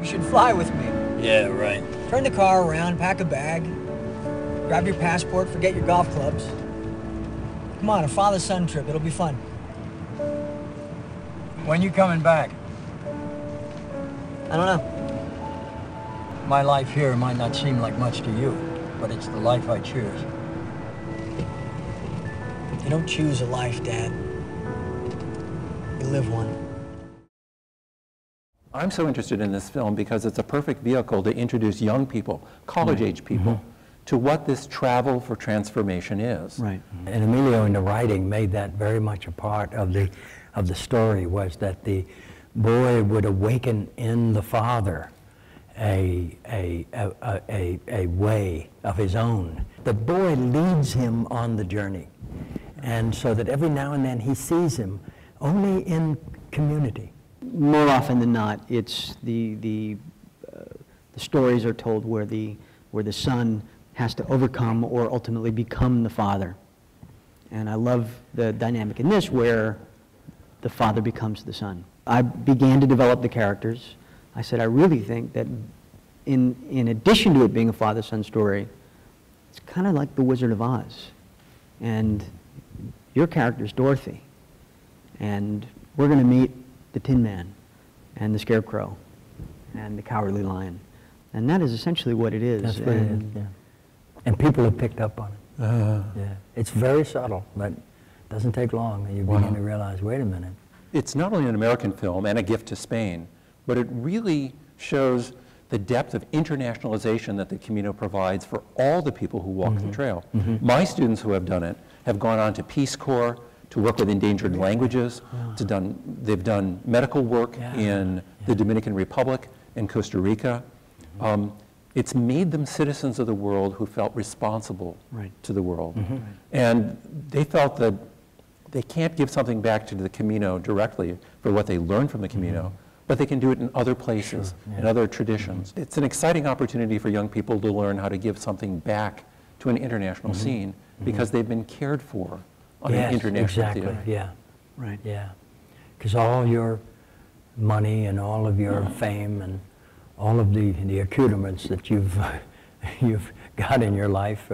should fly with me. Yeah, right. Turn the car around, pack a bag, grab your passport, forget your golf clubs. Come on, a father-son trip, it'll be fun. When you coming back? I don't know. My life here might not seem like much to you, but it's the life I choose. You don't choose a life, Dad. You live one. I'm so interested in this film because it's a perfect vehicle to introduce young people, college-age people, to what this travel for transformation is. Right. And Emilio in the writing made that very much a part of the story, was that the boy would awaken in the father a way of his own. The boy leads him on the journey, and so that every now and then he sees him only in community. More often than not, it's the stories are told where the son has to overcome or ultimately become the father. And I love the dynamic in this where the father becomes the son. I began to develop the characters. I said, I really think that in addition to it being a father-son story, it's kind of like The Wizard of Oz. And your character's Dorothy. And we're going to meet the Tin Man and the Scarecrow and the Cowardly Lion. And that is essentially what it is. That's what it is, yeah. And people have picked up on it. Yeah. It's very subtle, but it doesn't take long, and you begin to realize, wait a minute. It's not only an American film and a gift to Spain, but it really shows the depth of internationalization that the Camino provides for all the people who walk the trail. My students who have done it have gone on to Peace Corps, to work with endangered languages, they've done medical work in the Dominican Republic and Costa Rica. It's made them citizens of the world who felt responsible to the world. And they felt that they can't give something back to the Camino directly for what they learned from the Camino, but they can do it in other places, in other traditions. It's an exciting opportunity for young people to learn how to give something back to an international scene because they've been cared for on an international theater. Yeah, right. Yeah, because all your money and all of your fame and all of the accoutrements that you've got in your life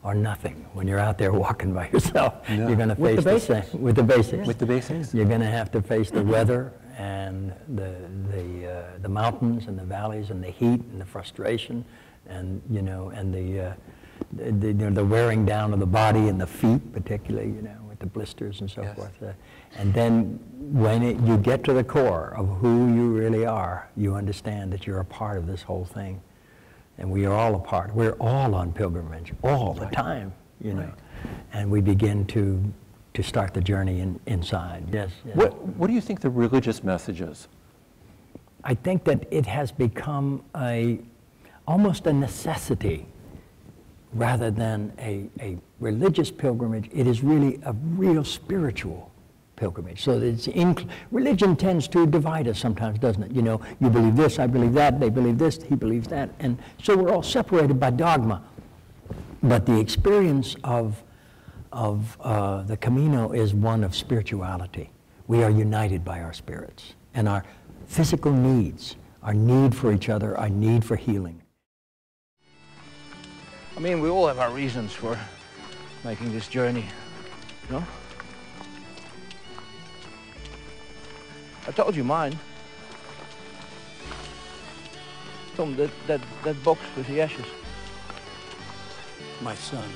are nothing when you're out there walking by yourself. You're going to face the same with the basics. With the basics. You're going to have to face the weather and the mountains and the valleys and the heat and the frustration and and the wearing down of the body and the feet, particularly, with the blisters and so forth. And then when you get to the core of who you really are, you understand that you're a part of this whole thing. And we are all a part. We're all on pilgrimage all the time, And we begin to start the journey inside. Yes. What do you think the religious message is? I think that it has become almost a necessity rather than a religious pilgrimage. It is really a real spiritual pilgrimage. So it's religion tends to divide us sometimes, doesn't it? You believe this, I believe that, they believe this, he believes that. And so we're all separated by dogma. But the experience of the Camino is one of spirituality. We are united by our spirits and our physical needs, our need for each other, our need for healing. I mean, we all have our reasons for making this journey, I told you mine. Tom, that box with the ashes. My son.